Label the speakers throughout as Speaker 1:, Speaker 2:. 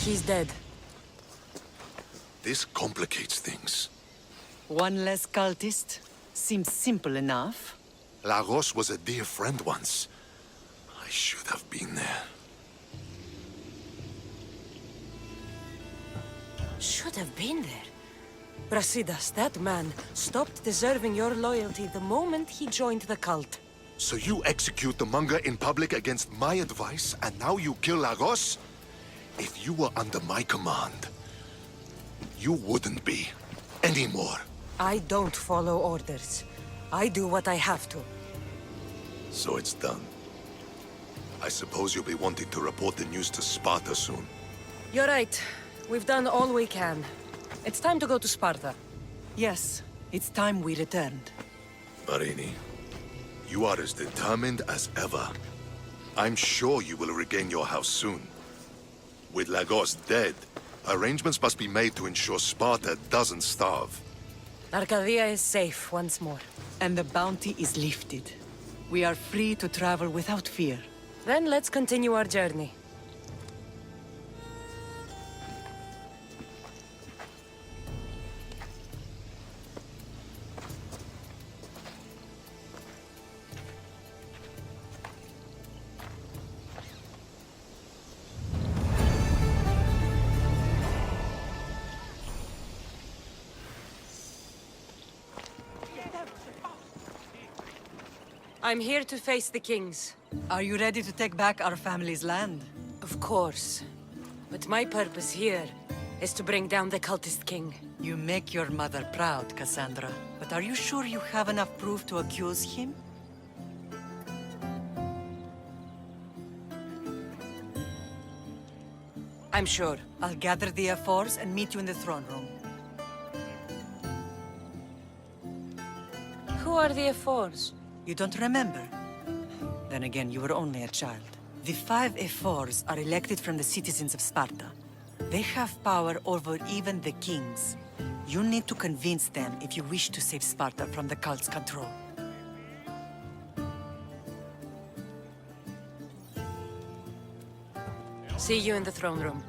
Speaker 1: He's dead.
Speaker 2: This complicates things.
Speaker 3: One less cultist? Seems simple enough.
Speaker 2: Lagos was a dear friend once. I should have been there.
Speaker 1: Should have been there. Brasidas, that man, stopped deserving your loyalty the moment he joined the cult.
Speaker 2: So you execute the manga in public against my advice, and now you kill Lagos? If you were under my command, you wouldn't be anymore.
Speaker 1: I don't follow orders. I do what I have to.
Speaker 2: So it's done. I suppose you'll be wanting to report the news to Sparta soon.
Speaker 1: You're right. We've done all we can. It's time to go to Sparta.
Speaker 3: Yes, it's time we returned.
Speaker 2: Marini, you are as determined as ever. I'm sure you will regain your house soon. With Lagos dead, arrangements must be made to ensure Sparta doesn't starve.
Speaker 1: Arcadia is safe once more.
Speaker 3: And the bounty is lifted. We are free to travel without fear.
Speaker 1: Then let's continue our journey. I'm here to face the kings.
Speaker 3: Are you ready to take back our family's land?
Speaker 1: Of course. But my purpose here is to bring down the cultist king.
Speaker 3: You make your mother proud, Cassandra. But are you sure you have enough proof to accuse him?
Speaker 1: I'm sure.
Speaker 3: I'll gather the F4s and meet you in the throne room.
Speaker 1: Who are the F4s?
Speaker 3: You don't remember? Then again, you were only a child. The 5 F4s are elected from the citizens of Sparta. They have power over even the kings. You need to convince them if you wish to save Sparta from the cult's control.
Speaker 1: See you in the throne room.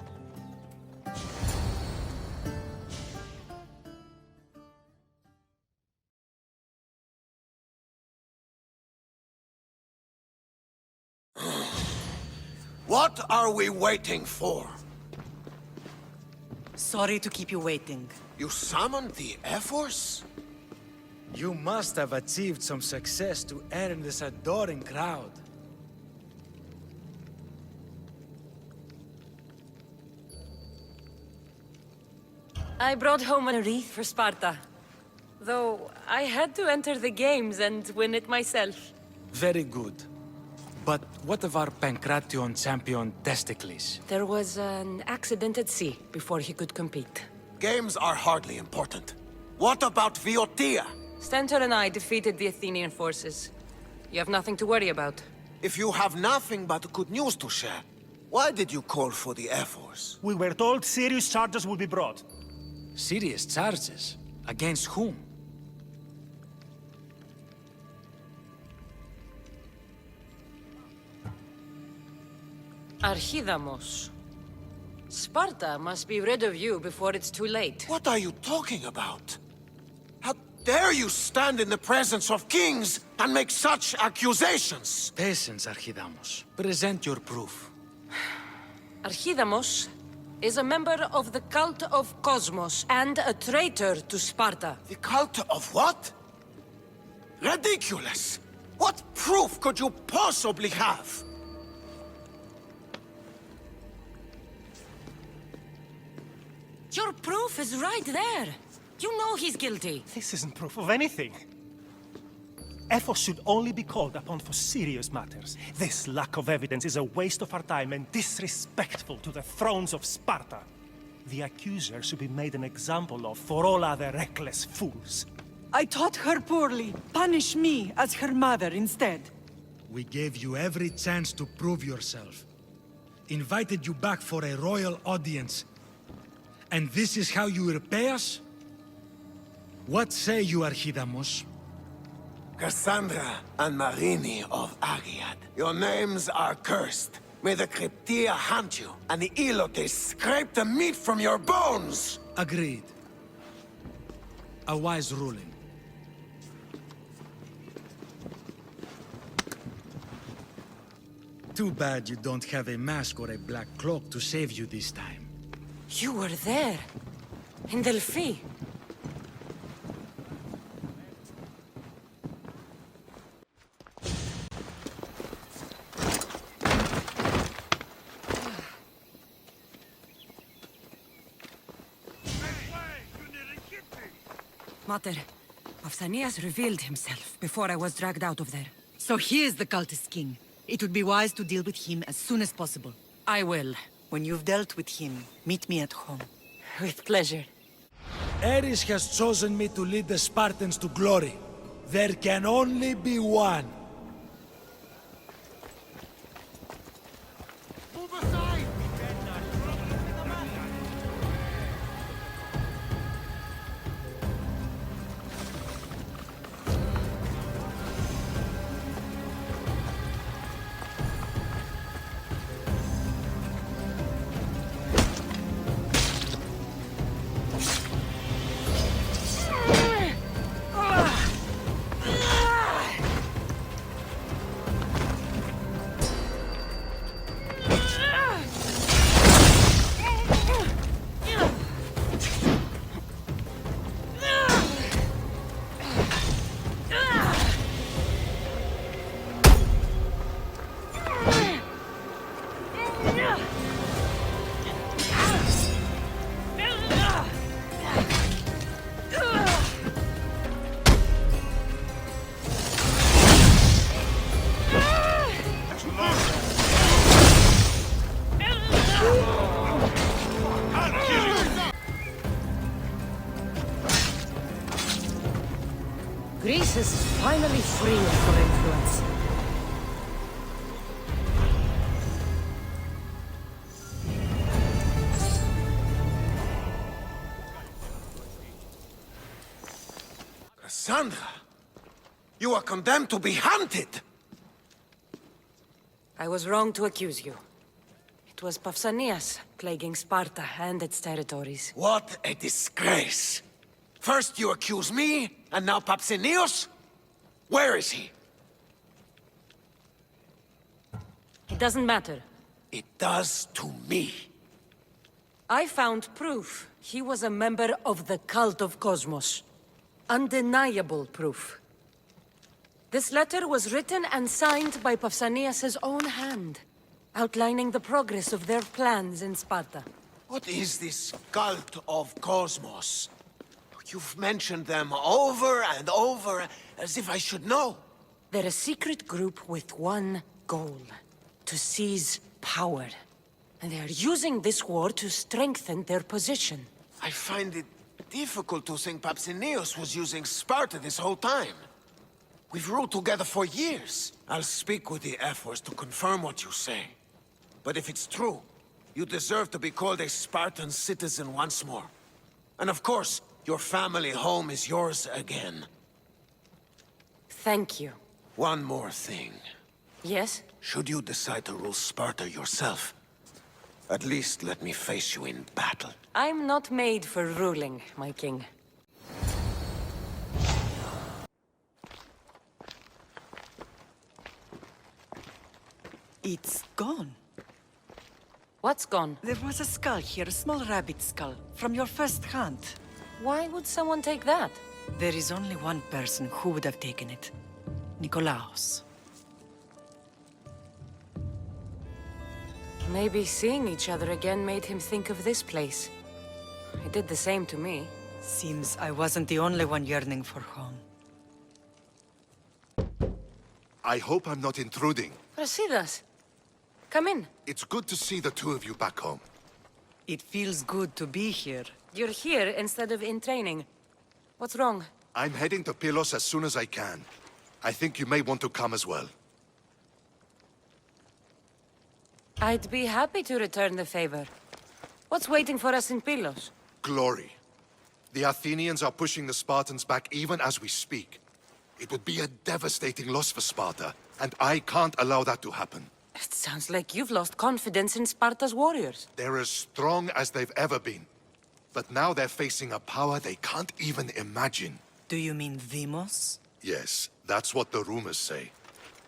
Speaker 4: What are we waiting for?
Speaker 3: Sorry to keep you waiting.
Speaker 4: You summoned the F-Force?
Speaker 5: You must have achieved some success to earn this adoring crowd.
Speaker 1: I brought home a wreath for Sparta. Though I had to enter the games and win it myself.
Speaker 5: Very good. But what of our Pancration champion, Testicles?
Speaker 1: There was an accident at sea before he could compete.
Speaker 4: Games are hardly important. What about Viotia?
Speaker 1: Stentor and I defeated the Athenian forces. You have nothing to worry about.
Speaker 4: If you have nothing but good news to share, why did you call for the F-Force?
Speaker 6: We were told serious charges would be brought.
Speaker 5: Serious charges? Against whom?
Speaker 1: Archidamos. Sparta must be rid of you before it's too late.
Speaker 4: What are you talking about? How dare you stand in the presence of kings and make such accusations?
Speaker 5: Patience, Archidamos. Present your proof.
Speaker 1: Archidamos is a member of the cult of Cosmos and a traitor to Sparta.
Speaker 4: The cult of what? Ridiculous! What proof could you possibly have?
Speaker 1: Your proof is right there. You know he's guilty.
Speaker 6: This isn't proof of anything. Efforts should only be called upon for serious matters. This lack of evidence is a waste of our time and disrespectful to the thrones of Sparta. The accuser should be made an example of for all other reckless fools.
Speaker 3: I taught her poorly. Punish me as her mother instead.
Speaker 7: We gave you every chance to prove yourself. Invited you back for a royal audience. And this is how you repay us? What say you, Archidamos?
Speaker 4: Cassandra and Marini of Agiad, your names are cursed. May the Cryptia hunt you, and the Elotes scrape the meat from your bones!
Speaker 7: Agreed. A wise ruling. Too bad you don't have a mask or a black cloak to save you this time.
Speaker 1: You were there. In Delphi.
Speaker 3: Mater, Pausanias revealed himself before I was dragged out of there. So he is the cultist king. It would be wise to deal with him as soon as possible. I will. When you've dealt with him, meet me at home.
Speaker 1: With pleasure.
Speaker 7: Ares has chosen me to lead the Spartans to glory. There can only be one.
Speaker 4: Move aside!
Speaker 1: Greece is finally free of your influence.
Speaker 4: Cassandra! You are condemned to be hunted!
Speaker 1: I was wrong to accuse you. It was Pausanias plaguing Sparta and its territories.
Speaker 4: What a disgrace! First you accuse me, and now Pausanias? Where is he?
Speaker 1: It doesn't matter.
Speaker 4: It does to me.
Speaker 1: I found proof he was a member of the cult of Cosmos. Undeniable proof. This letter was written and signed by Pausanias' own hand, outlining the progress of their plans in Sparta.
Speaker 4: What is this cult of Cosmos? You've mentioned them over and over, as if I should know.
Speaker 1: They're a secret group with one goal: to seize power. And they are using this war to strengthen their position.
Speaker 4: I find it difficult to think Pausanias was using Sparta this whole time. We've ruled together for years. I'll speak with the Ephors to confirm what you say. But if it's true, you deserve to be called a Spartan citizen once more. And of course, your family home is yours again.
Speaker 1: Thank you.
Speaker 4: One more thing.
Speaker 1: Yes?
Speaker 4: Should you decide to rule Sparta yourself, at least let me face you in battle.
Speaker 1: I'm not made for ruling, my king.
Speaker 3: It's gone.
Speaker 1: What's gone?
Speaker 3: There was a skull here, a small rabbit skull, from your first hunt.
Speaker 1: Why would someone take that?
Speaker 3: There is only one person who would have taken it. Nikolaos.
Speaker 1: Maybe seeing each other again made him think of this place. It did the same to me.
Speaker 3: Seems I wasn't the only one yearning for home.
Speaker 2: I hope I'm not intruding.
Speaker 1: Brasidas, come in.
Speaker 2: It's good to see the two of you back home.
Speaker 3: It feels good to be here.
Speaker 1: You're here instead of in training. What's wrong?
Speaker 2: I'm heading to Pylos as soon as I can. I think you may want to come as well.
Speaker 1: I'd be happy to return the favor. What's waiting for us in Pylos?
Speaker 2: Glory. The Athenians are pushing the Spartans back even as we speak. It would be a devastating loss for Sparta, and I can't allow that to happen.
Speaker 1: It sounds like you've lost confidence in Sparta's warriors.
Speaker 2: They're as strong as they've ever been. But now they're facing a power they can't even imagine.
Speaker 3: Do you mean DEIMOS?
Speaker 2: Yes, that's what the rumors say.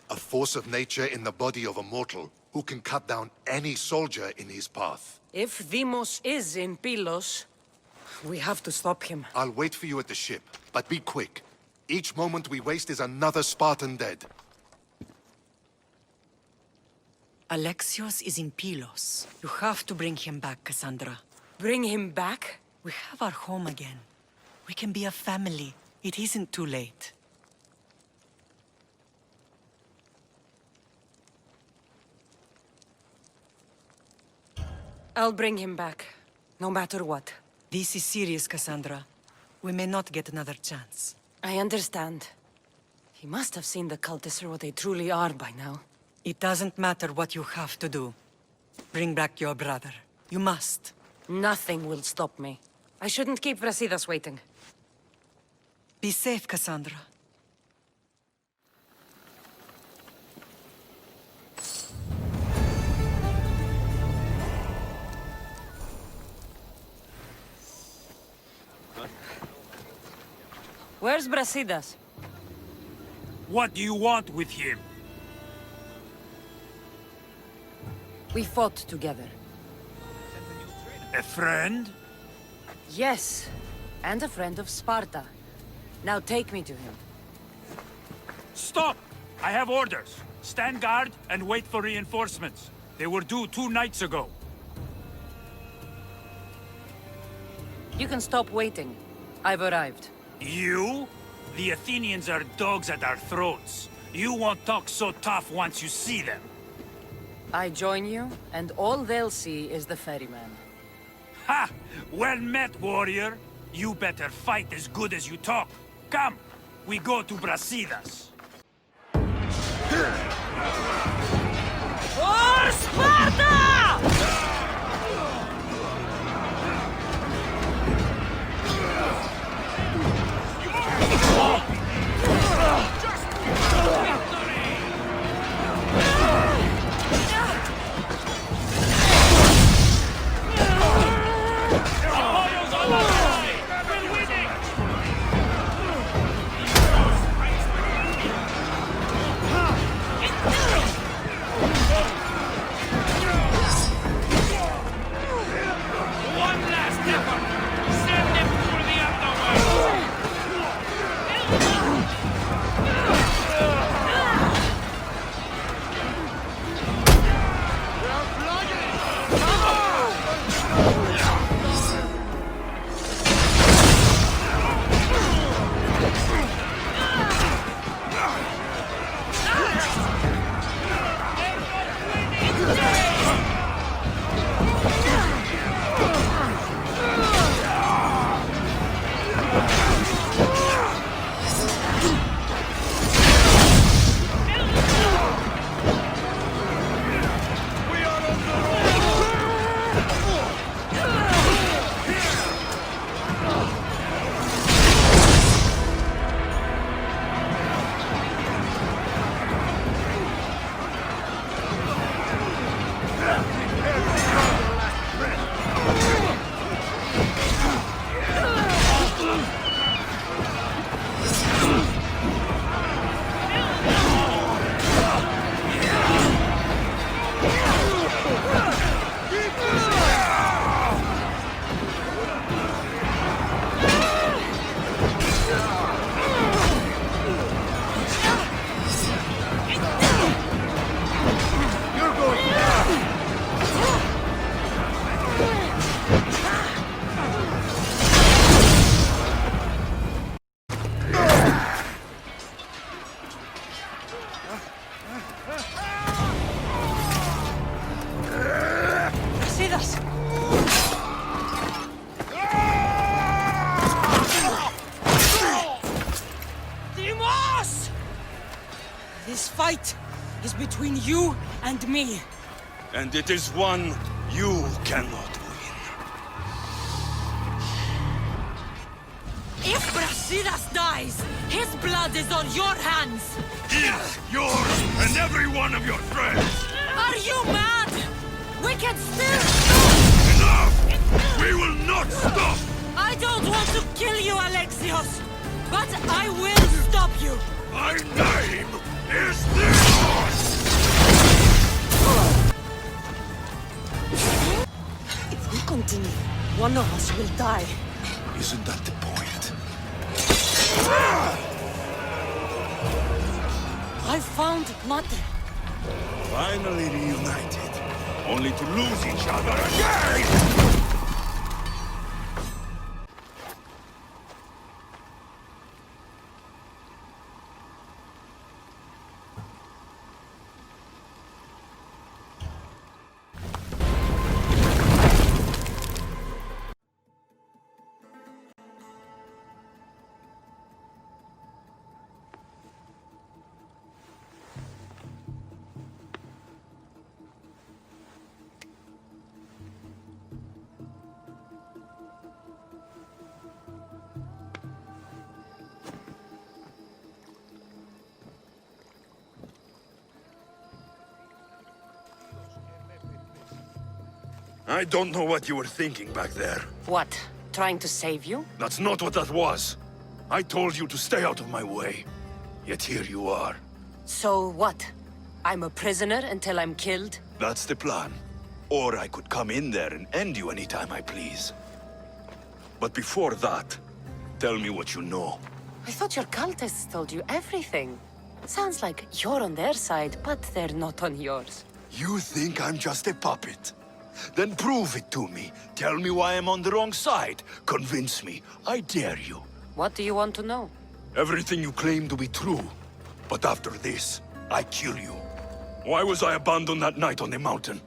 Speaker 2: A force of nature in the body of a mortal who can cut down any soldier in his path.
Speaker 1: If Deimos is in Pylos, we have to stop him.
Speaker 2: I'll wait for you at the ship, but be quick. Each moment we waste is another Spartan dead.
Speaker 3: Alexios is in Pylos. You have to bring him back, Cassandra.
Speaker 1: Bring him back?
Speaker 3: We have our home again. We can be a family. It isn't too late.
Speaker 1: I'll bring him back, no matter what.
Speaker 3: This is serious, Cassandra. We may not get another chance.
Speaker 1: I understand. He must have seen the cultists for what they truly are by now.
Speaker 3: It doesn't matter what you have to do. Bring back your brother. You must.
Speaker 1: Nothing will stop me. I shouldn't keep Brasidas waiting.
Speaker 3: Be safe, Cassandra.
Speaker 1: Where's Brasidas?
Speaker 8: What do you want with him?
Speaker 1: We fought together.
Speaker 8: A friend?
Speaker 1: Yes, and a friend of Sparta. Now take me to him.
Speaker 8: Stop! I have orders. Stand guard and wait for reinforcements. They were due 2 nights ago.
Speaker 1: You can stop waiting. I've arrived.
Speaker 8: You? The Athenians are dogs at our throats. You won't talk so tough once you see them.
Speaker 1: I join you, and all they'll see is the ferryman.
Speaker 8: Ha! Well met, warrior. You better fight as good as you talk. Come, we go to Brasidas.
Speaker 1: For Sparta! This fight is between you and me.
Speaker 9: And it is one you cannot win.
Speaker 1: If Brasidas dies, his blood is on your hands.
Speaker 9: His, yours, and every one of your friends!
Speaker 1: I you mad? We can still...
Speaker 9: Enough! We will not stop!
Speaker 1: I don't want to kill you, Alexios! But I will stop you!
Speaker 9: My name is DEIMOS!
Speaker 1: If we continue, one of us will die.
Speaker 9: Isn't that the point?
Speaker 1: I found Mate.
Speaker 9: Finally reunited, only to lose each other again! I don't know what you were thinking back there.
Speaker 1: What? Trying to save you?
Speaker 9: That's not what that was. I told you to stay out of my way. Yet here you are.
Speaker 1: So what? I'm a prisoner until I'm killed?
Speaker 9: That's the plan. Or I could come in there and end you anytime I please. But before that, tell me what you know.
Speaker 1: I thought your cultists told you everything. Sounds like you're on their side, but they're not on yours.
Speaker 9: You think I'm just a puppet? Then prove it to me. Tell me why I'm on the wrong side. Convince me. I dare you.
Speaker 1: What do you want to know?
Speaker 9: Everything you claim to be true. But after this, I kill you. Why was I abandoned that night on the mountain?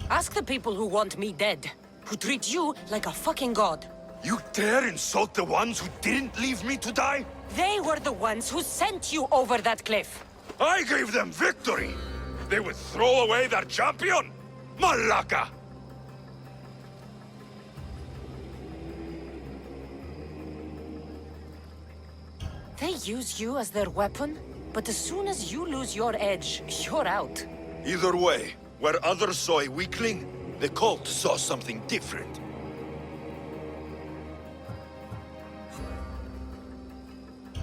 Speaker 1: Ask the people who want me dead, who treat you like a fucking god.
Speaker 9: You dare insult the ones who didn't leave me to die?
Speaker 1: They were the ones who sent you over that cliff.
Speaker 9: I gave them victory! They would throw away their champion? Malaka!
Speaker 1: They use you as their weapon, but as soon as you lose your edge, you're out.
Speaker 9: Either way, where others saw a weakling, the cult saw something different.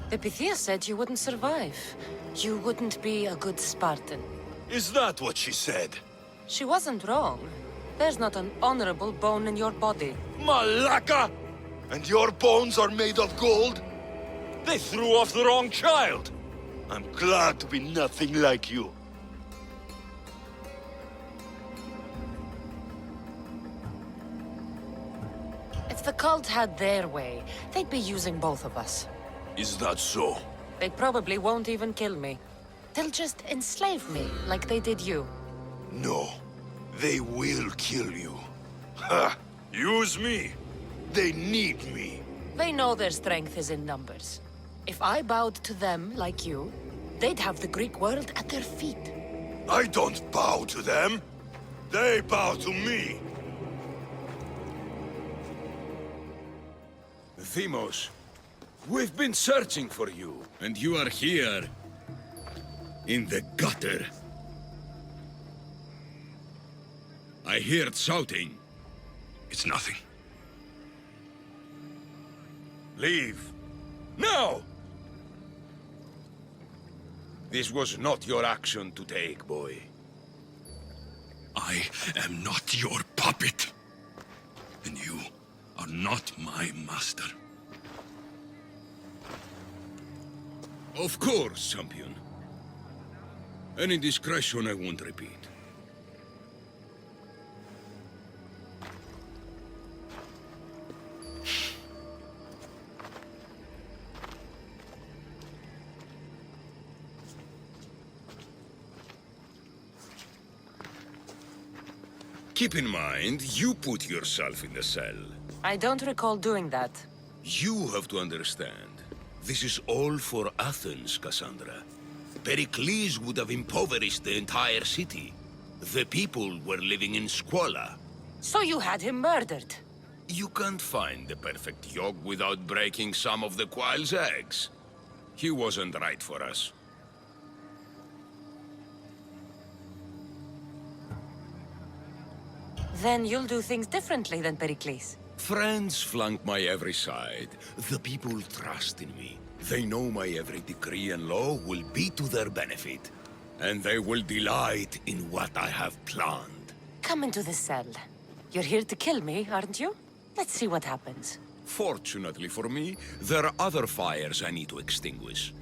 Speaker 1: The Pythia said you wouldn't survive. You wouldn't be a good Spartan.
Speaker 9: Is that what she said?
Speaker 1: She wasn't wrong. There's not an honorable bone in your body.
Speaker 9: Malaka! And your bones are made of gold? They threw off the wrong child. I'm glad to be nothing like you.
Speaker 1: If the cult had their way, they'd be using both of us.
Speaker 9: Is that so?
Speaker 1: They probably won't even kill me. They'll just enslave me, like they did you.
Speaker 9: No. They will kill you. Ha! Use me. They need me.
Speaker 1: They know their strength is in numbers. If I bowed to them like you, they'd have the Greek world at their feet.
Speaker 9: I don't bow to them. They bow to me.
Speaker 10: DEIMOS, we've been searching for you, and you are here. In the gutter. I heard shouting.
Speaker 9: It's nothing. Leave. Now!
Speaker 10: This was not your action to take, boy.
Speaker 9: I am not your puppet. And you are not my master.
Speaker 10: Of course, champion. Any indiscretion I won't repeat. Keep in mind, you put yourself in the cell.
Speaker 1: I don't recall doing that.
Speaker 10: You have to understand. This is all for Athens, Cassandra. Pericles would have impoverished the entire city. The people were living in squalor.
Speaker 1: So you had him murdered?
Speaker 10: You can't find the perfect yolk without breaking some of the quail's eggs. He wasn't right for us.
Speaker 1: Then you'll do things differently than Pericles.
Speaker 10: Friends flank my every side. The people trust in me. They know my every decree and law will be to their benefit. And they will delight in what I have planned.
Speaker 1: Come into the cell. You're here to kill me, aren't you? Let's see what happens.
Speaker 10: Fortunately for me, there are other fires I need to extinguish.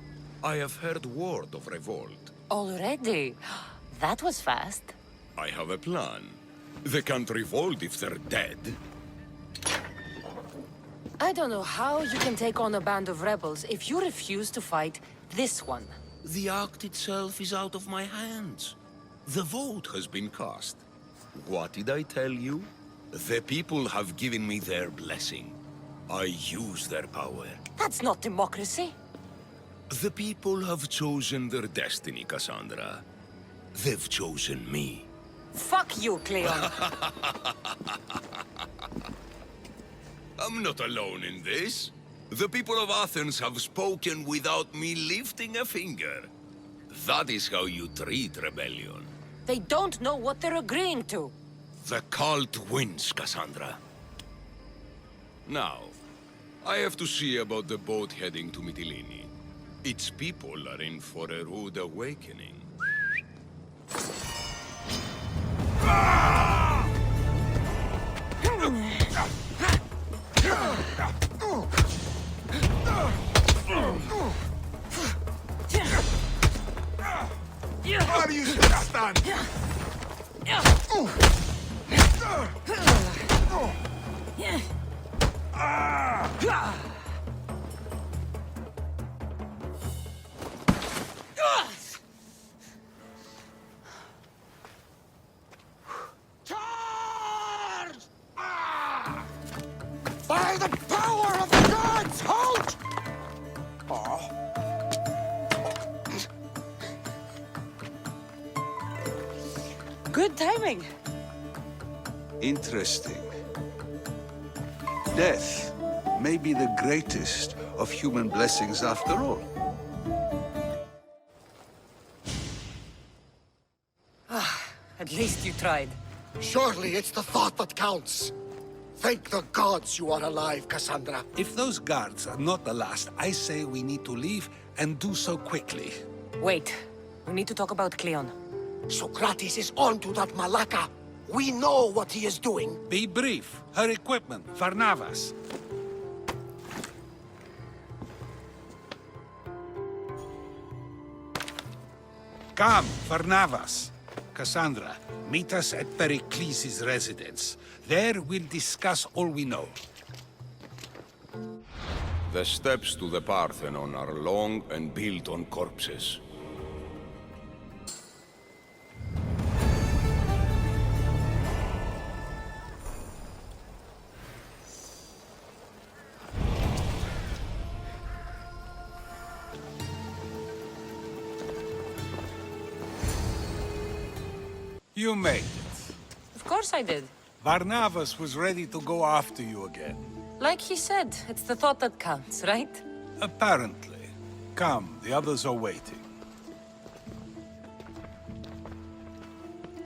Speaker 10: I have heard word of revolt.
Speaker 1: Already? That was fast.
Speaker 10: I have a plan. They can't revolt if they're dead.
Speaker 1: I don't know how you can take on a band of rebels if you refuse to fight this one.
Speaker 10: The act itself is out of my hands. The vote has been cast. What did I tell you? The people have given me their blessing. I use their power.
Speaker 1: That's not democracy.
Speaker 10: The people have chosen their destiny, Cassandra. They've chosen me.
Speaker 1: Fuck you, Cleon.
Speaker 10: I'm not alone in this. The people of Athens have spoken without me lifting a finger. That is how you treat rebellion.
Speaker 1: They don't know what they're agreeing to.
Speaker 10: The cult wins, Cassandra. Now, I have to see about the boat heading to Mytilene. Its people are in for a rude awakening.
Speaker 4: Why do you still stand? Charge! By the power of the gods, halt!
Speaker 1: Good timing.
Speaker 11: Interesting. Death may be the greatest of human blessings after all.
Speaker 1: At least you tried.
Speaker 4: Surely it's the thought that counts. Thank the gods you are alive, Cassandra.
Speaker 11: If those guards are not the last, I say we need to leave and do so quickly.
Speaker 1: Wait. We need to talk about Cleon.
Speaker 4: Socrates is onto that Malaka. We know what he is doing.
Speaker 11: Be brief. Her equipment, Varnavas. Come, Varnavas. Cassandra, meet us at Pericles' residence. There we'll discuss all we know.
Speaker 10: The steps to the Parthenon are long and built on corpses.
Speaker 11: You made it.
Speaker 1: Of course I did.
Speaker 11: Varnavas was ready to go after you again.
Speaker 1: Like he said, it's the thought that counts, right?
Speaker 11: Apparently. Come, the others are waiting.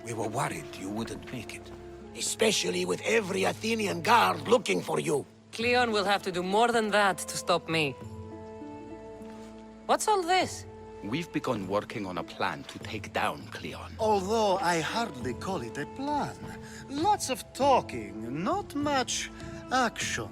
Speaker 11: We were worried you wouldn't make it.
Speaker 4: Especially with every Athenian guard looking for you.
Speaker 1: Cleon will have to do more than that to stop me. What's all this?
Speaker 12: We've begun working on a plan to take down Cleon.
Speaker 13: Although I hardly call it a plan. Lots of talking, not much action.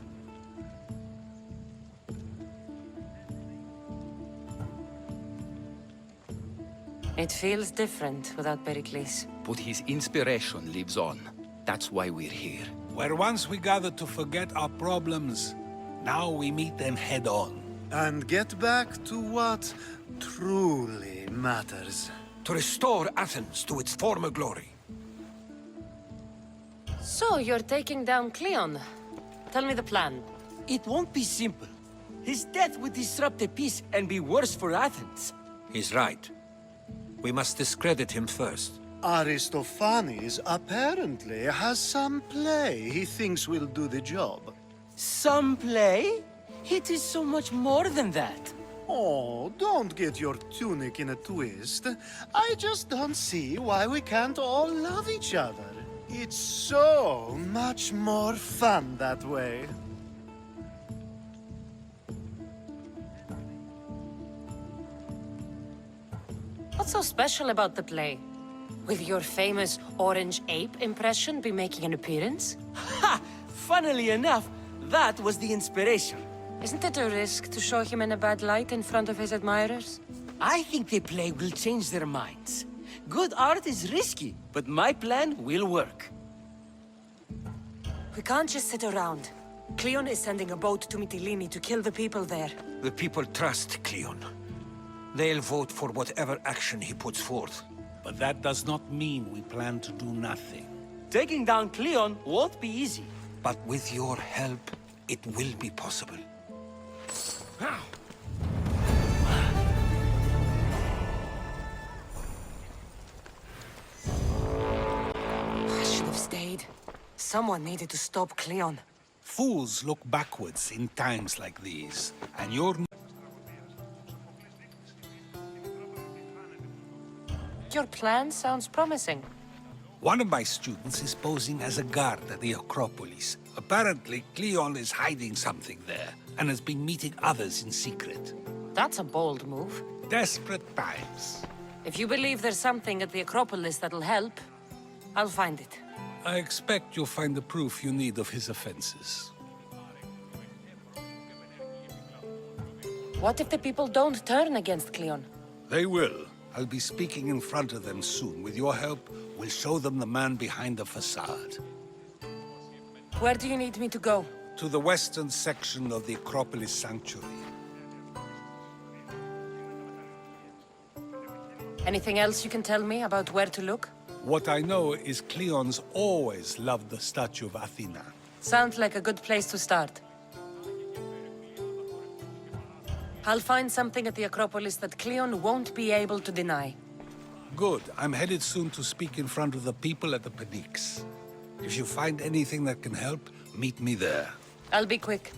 Speaker 1: It feels different without Pericles.
Speaker 12: But his inspiration lives on. That's why we're here.
Speaker 11: Where once we gathered to forget our problems, now we meet them head on.
Speaker 13: And get back to what truly matters.
Speaker 4: To restore Athens to its former glory.
Speaker 1: So, you're taking down Cleon. Tell me the plan.
Speaker 14: It won't be simple. His death would disrupt the peace and be worse for Athens.
Speaker 4: He's right. We must discredit him first.
Speaker 13: Aristophanes apparently has some play he thinks will do the job.
Speaker 14: Some play? It is so much more than that.
Speaker 13: Oh, don't get your tunic in a twist. I just don't see why we can't all love each other. It's so much more fun that way.
Speaker 1: What's so special about the play? Will your famous orange ape impression be making an appearance?
Speaker 14: Ha! Funnily enough, that was the inspiration.
Speaker 1: Isn't it a risk to show him in a bad light in front of his admirers?
Speaker 14: I think the play will change their minds. Good art is risky, but my plan will work.
Speaker 1: We can't just sit around. Cleon is sending a boat to Mytilene to kill the people there.
Speaker 15: The people trust Cleon. They'll vote for whatever action he puts forth.
Speaker 11: But that does not mean we plan to do nothing.
Speaker 14: Taking down Cleon won't be easy.
Speaker 15: But with your help, it will be possible.
Speaker 1: I should have stayed. Someone needed to stop Cleon.
Speaker 11: Fools look backwards in times like these, and you're...
Speaker 1: Your plan sounds promising.
Speaker 11: One of my students is posing as a guard at the Acropolis. Apparently, Cleon is hiding something there, and has been meeting others in secret.
Speaker 1: That's a bold move.
Speaker 11: Desperate times.
Speaker 1: If you believe there's something at the Acropolis that'll help, I'll find it.
Speaker 11: I expect you'll find the proof you need of his offenses.
Speaker 1: What if the people don't turn against Cleon?
Speaker 11: They will. I'll be speaking in front of them soon. With your help, we'll show them the man behind the facade.
Speaker 1: Where do you need me to go?
Speaker 11: To the western section of the Acropolis Sanctuary.
Speaker 1: Anything else you can tell me about where to look?
Speaker 11: What I know is Cleon's always loved the statue of Athena.
Speaker 1: Sounds like a good place to start. I'll find something at the Acropolis that Cleon won't be able to deny.
Speaker 11: Good. I'm headed soon to speak in front of the people at the Pnyx. If you find anything that can help, meet me there.
Speaker 1: I'll be quick.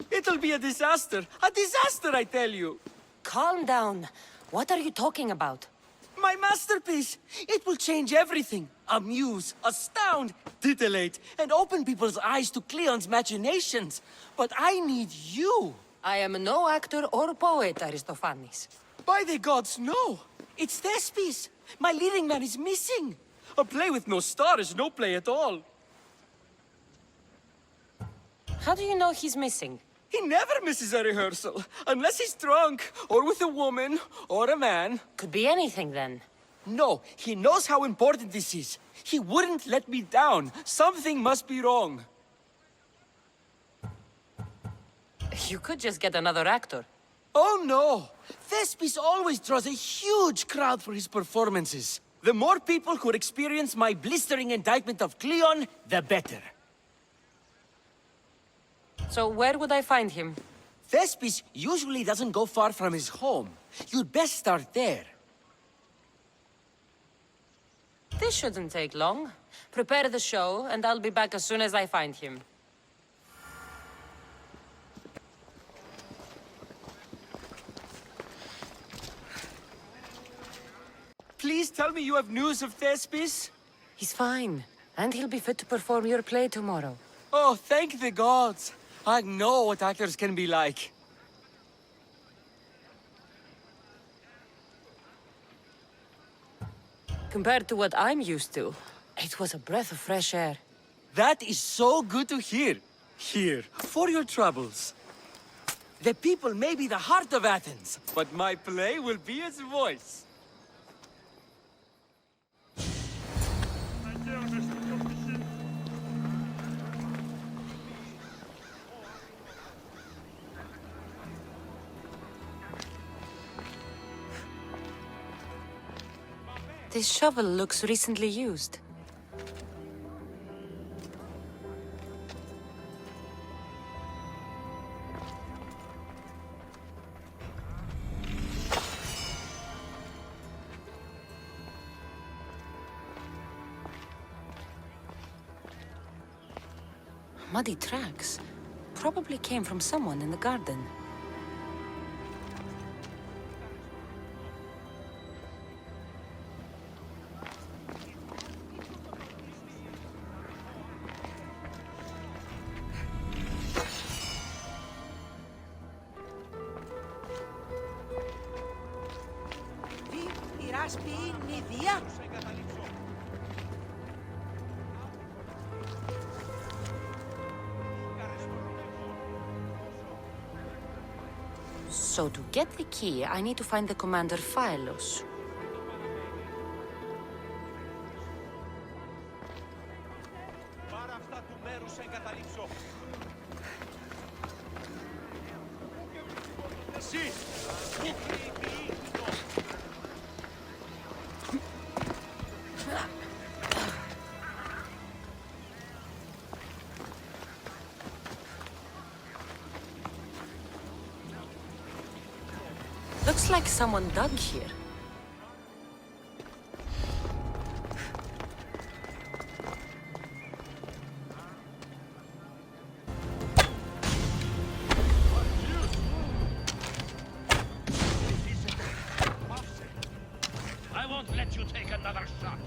Speaker 14: It'll be a disaster! A disaster, I tell you!
Speaker 1: Calm down. What are you talking about?
Speaker 14: My masterpiece! It will change everything. Amuse, astound, titillate, and open people's eyes to Cleon's machinations. But I need you!
Speaker 1: I am no actor or poet, Aristophanes.
Speaker 14: By the gods, no! It's Thespis! My leading man is missing! A play with no star is no play at all.
Speaker 1: How do you know he's missing?
Speaker 14: He never misses a rehearsal, unless he's drunk, or with a woman, or a man.
Speaker 1: Could be anything, then.
Speaker 14: No, he knows how important this is. He wouldn't let me down. Something must be wrong.
Speaker 1: You could just get another actor.
Speaker 14: Oh no! Thespis always draws a huge crowd for his performances. The more people who experience my blistering indictment of Cleon, the better.
Speaker 1: So where would I find him?
Speaker 14: Thespis usually doesn't go far from his home. You'd best start there.
Speaker 1: This shouldn't take long. Prepare the show, and I'll be back as soon as I find him.
Speaker 14: Please tell me you have news of Thespis?
Speaker 1: He's fine, and he'll be fit to perform your play tomorrow.
Speaker 14: Oh, thank the gods! I know what actors can be like.
Speaker 1: Compared to what I'm used to, it was a breath of fresh air.
Speaker 14: That is so good to hear. Here, for your troubles. The people may be the heart of Athens, but my play will be its voice.
Speaker 1: This shovel looks recently used. Muddy tracks. Probably came from someone in the garden. So to get the key, I need to find the commander Phylos. Looks like someone dug here.
Speaker 8: I won't let you take another shot.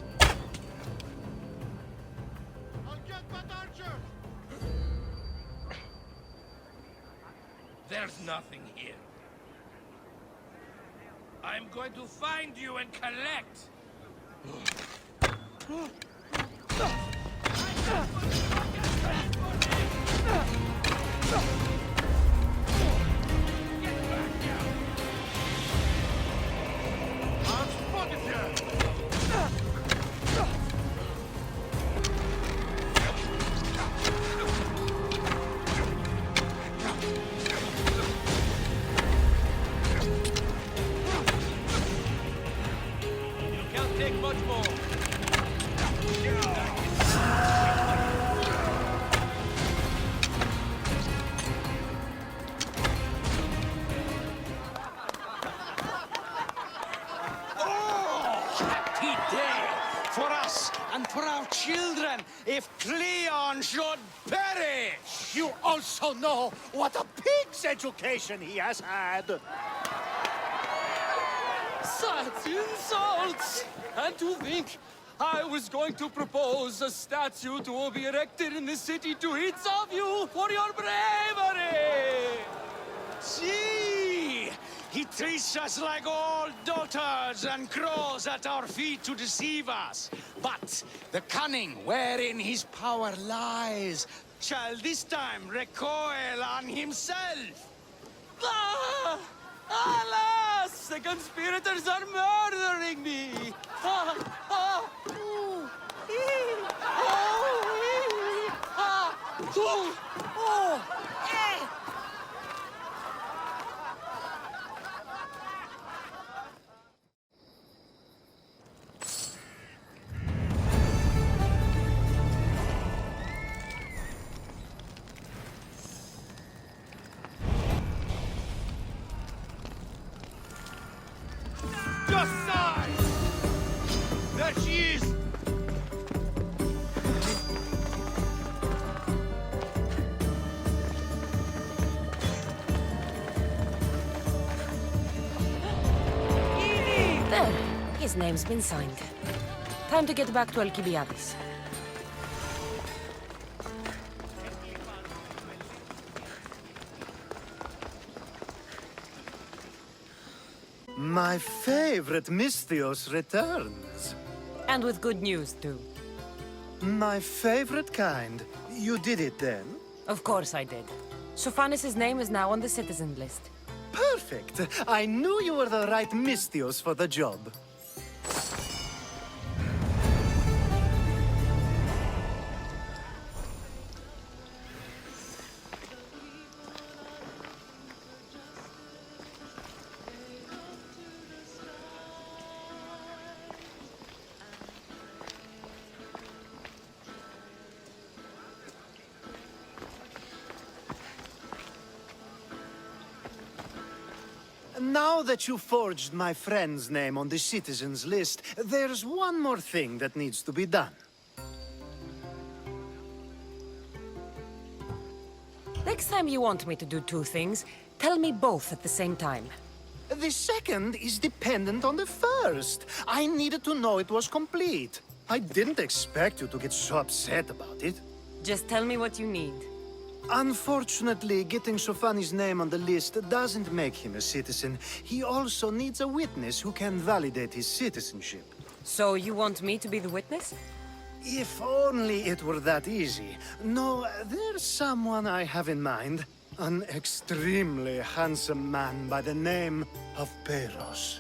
Speaker 13: I'll get that archer!
Speaker 8: There's nothing here. I'm going to find you and collect.
Speaker 14: For us and for our children, if Cleon should perish!
Speaker 13: You also know what a pig's education he has had!
Speaker 14: Such insults! And to think I was going to propose a statue to be erected in the city to each of you for your bravery! See! He treats us like old dotards and crawls at our feet to deceive us. But the cunning wherein his power lies shall this time recoil on himself. Ah! Alas! The conspirators are murdering me! Ah! Ah! Ooh! Ee! Oh! Ee! Ah! Ooh! Oh! Eh!
Speaker 8: Just side! There she is!
Speaker 1: There. His name's been signed. Time to get back to Alcibiades.
Speaker 13: My favorite Misthios returns.
Speaker 1: And with good news, too.
Speaker 13: My favorite kind. You did it then?
Speaker 1: Of course I did. Sophanis' name is now on the citizen list.
Speaker 13: Perfect. I knew you were the right Misthios for the job. Now that you forged my friend's name on the citizens list, there's one more thing that needs to be done.
Speaker 1: Next time you want me to do two things, tell me both at the same time.
Speaker 13: The second is dependent on the first. I needed to know it was complete. I didn't expect you to get so upset about it.
Speaker 1: Just tell me what you need.
Speaker 13: Unfortunately, getting Sofani's name on the list doesn't make him a citizen. He also needs a witness who can validate his citizenship.
Speaker 1: So you want me to be the witness?
Speaker 13: If only it were that easy. No, there's someone I have in mind. An extremely handsome man by the name of Peros.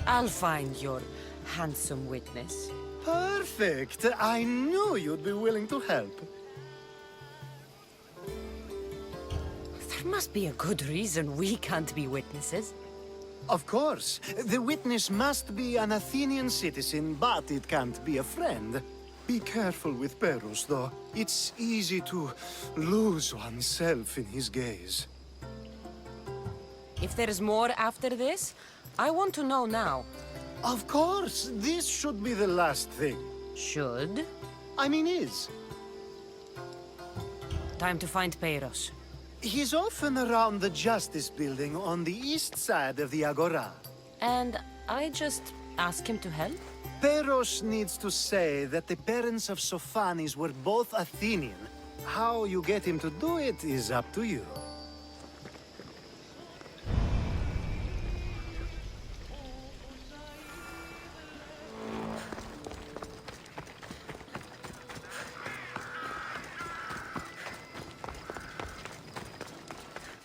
Speaker 1: I'll find your handsome witness.
Speaker 13: Perfect! I knew you'd be willing to help.
Speaker 1: There must be a good reason we can't be witnesses.
Speaker 13: Of course. The witness must be an Athenian citizen, but it can't be a friend. Be careful with Peros, though. It's easy to lose oneself in his gaze.
Speaker 1: If there's more after this, I want to know now.
Speaker 13: Of course! This should be the last thing.
Speaker 1: Should?
Speaker 13: I mean is.
Speaker 1: Time to find Peros.
Speaker 13: He's often around the Justice Building on the east side of the Agora.
Speaker 1: And I just ask him to help?
Speaker 13: Peros needs to say that the parents of Sophanis were both Athenian. How you get him to do it is up to you.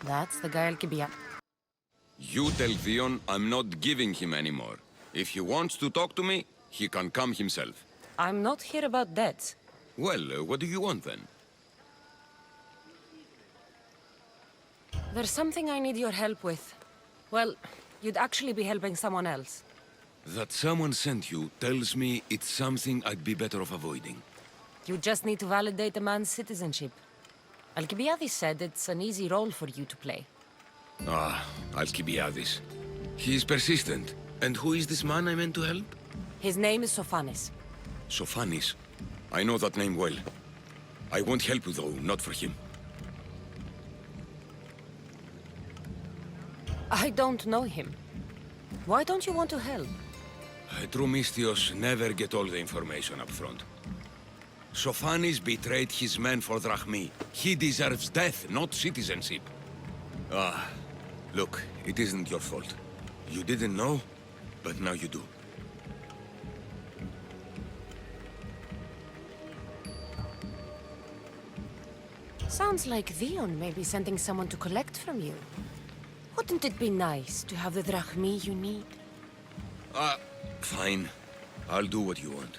Speaker 1: That's the guy Alkibia.
Speaker 10: You tell Theon I'm not giving him anymore. If he wants to talk to me, he can come himself.
Speaker 1: I'm not here about debts.
Speaker 10: Well, what do you want then?
Speaker 1: There's something I need your help with. Well, you'd actually be helping someone else.
Speaker 10: That someone sent you tells me it's something I'd be better off avoiding.
Speaker 1: You just need to validate a man's citizenship. Alcibiades said it's an easy role for you to play.
Speaker 10: Ah, Alcibiades. He's persistent. And who is this man I meant to help?
Speaker 1: His name is Sophanis.
Speaker 10: Sophanis. I know that name well. I won't help you though, not for him.
Speaker 1: I don't know him. Why don't you want to help?
Speaker 10: True Mystios never get all the information up front. Sophanis betrayed his men for Drachmi. He deserves death, not citizenship. Ah, look, it isn't your fault. You didn't know, but now you do.
Speaker 1: Sounds like Theon may be sending someone to collect from you. Wouldn't it be nice to have the drachmi you need?
Speaker 10: Fine. I'll do what you want.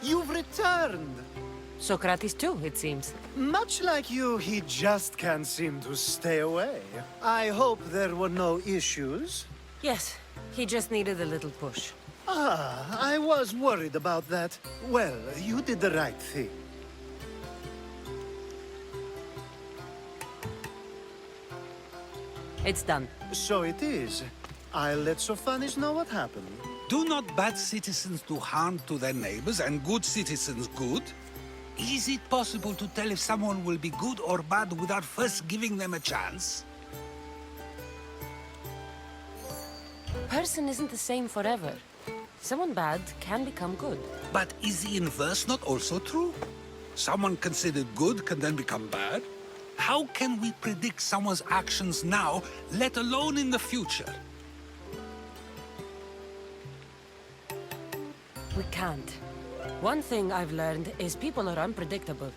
Speaker 13: You've returned!
Speaker 1: Socrates too, it seems.
Speaker 13: Much like you, he just can't seem to stay away. I hope there were no issues.
Speaker 1: Yes, he just needed a little push.
Speaker 13: Ah, I was worried about that. Well, you did the right thing.
Speaker 1: It's done.
Speaker 13: So it is. I'll let Sophanis know what happened.
Speaker 11: Do not bad citizens do harm to their neighbors and good citizens good? Is it possible to tell if someone will be good or bad without first giving them a chance?
Speaker 1: Person isn't the same forever. Someone bad can become good.
Speaker 11: But is the inverse not also true? Someone considered good can then become bad? How can we predict someone's actions now, let alone in the future?
Speaker 1: We can't. One thing I've learned is people are unpredictable.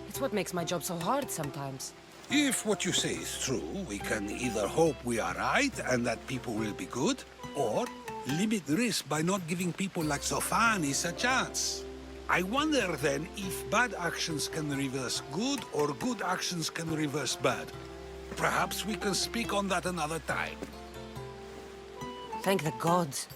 Speaker 1: It's what makes my job so hard sometimes.
Speaker 11: If what you say is true, we can either hope we are right and that people will be good, or limit risk by not giving people like Sophanis a chance. I wonder then if bad actions can reverse good or good actions can reverse bad. Perhaps we can speak on that another time.
Speaker 1: Thank the gods.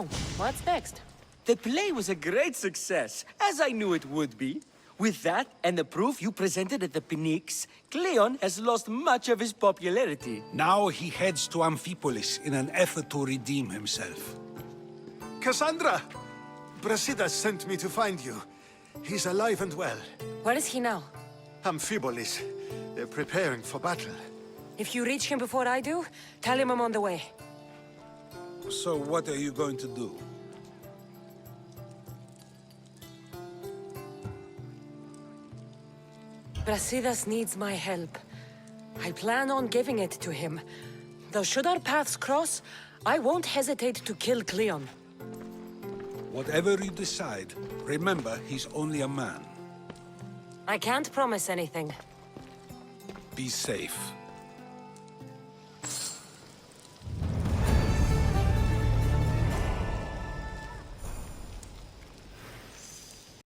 Speaker 16: So, what's next?
Speaker 17: The play was a great success, as I knew it would be. With that, and the proof you presented at the Pnyx, Cleon has lost much of his popularity.
Speaker 11: Now he heads to Amphipolis in an effort to redeem himself.
Speaker 13: Cassandra! Brasidas sent me to find you. He's alive and well.
Speaker 1: Where is he now?
Speaker 13: Amphipolis. They're preparing for battle.
Speaker 1: If you reach him before I do, tell him I'm on the way.
Speaker 11: So what are you going to do?
Speaker 1: Brasidas needs my help. I plan on giving it to him. Though should our paths cross, I won't hesitate to kill Cleon.
Speaker 11: Whatever you decide, remember he's only a man.
Speaker 1: I can't promise anything.
Speaker 11: Be safe.